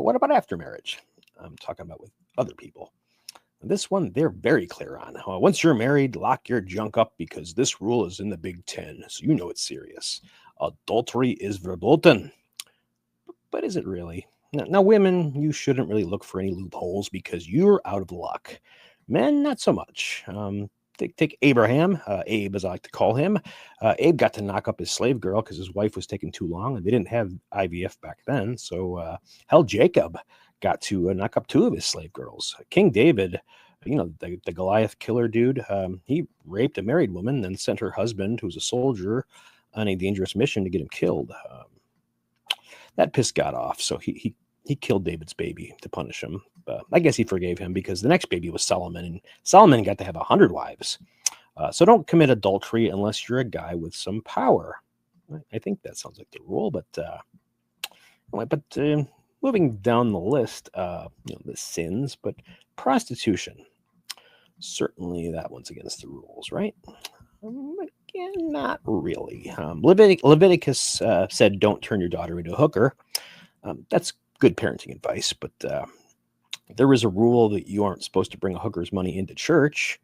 But what about after marriage? I'm talking about with other people. This one, they're very clear on. Once you're married, lock your junk up because this rule is in the Big Ten, so you know it's serious. Adultery is verboten. But is it really? Now, women, you shouldn't really look for any loopholes because you're out of luck. Men, not so much. Take Abraham, Abe as I like to call him. Abe got to knock up his slave girl because his wife was taking too long, and they didn't have IVF back then. So, Jacob got to knock up two of his slave girls. King David, the Goliath killer dude, he raped a married woman, then sent her husband, who's a soldier, on a dangerous mission to get him killed. That pissed God off, so he killed David's baby to punish him. I guess he forgave him because the next baby was Solomon, and Solomon got to have 100 wives. So don't commit adultery unless you're a guy with some power. I think that sounds like the rule, but moving down the list, the sins, but prostitution, certainly that one's against the rules, right? Again, not really. Leviticus said don't turn your daughter into a hooker. That's good parenting advice, but there is a rule that you aren't supposed to bring a hooker's money into church,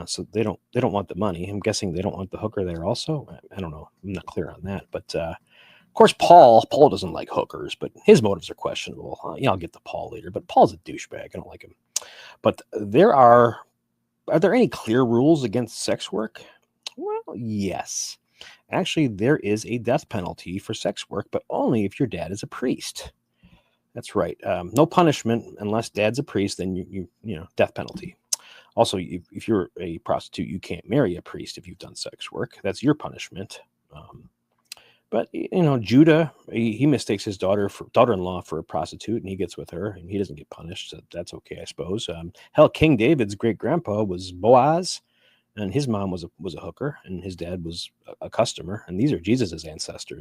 so they don't want the money. I'm guessing they don't want the hooker there also. I don't know. I'm not clear on that, but of course Paul doesn't like hookers, but his motives are questionable. I'll get to Paul later, but Paul's a douchebag. I don't like him. But are there any clear rules against sex work? Well, yes. Actually, there is a death penalty for sex work, but only if your dad is a priest. That's right. No punishment unless dad's a priest, then you death penalty. Also, if you're a prostitute, you can't marry a priest if you've done sex work. That's your punishment. But Judah, he mistakes his daughter-in-law for a prostitute, and he gets with her, and he doesn't get punished. So that's okay, I suppose. King David's great grandpa was Boaz, and his mom was a hooker, and his dad was a customer, and these are Jesus's ancestors.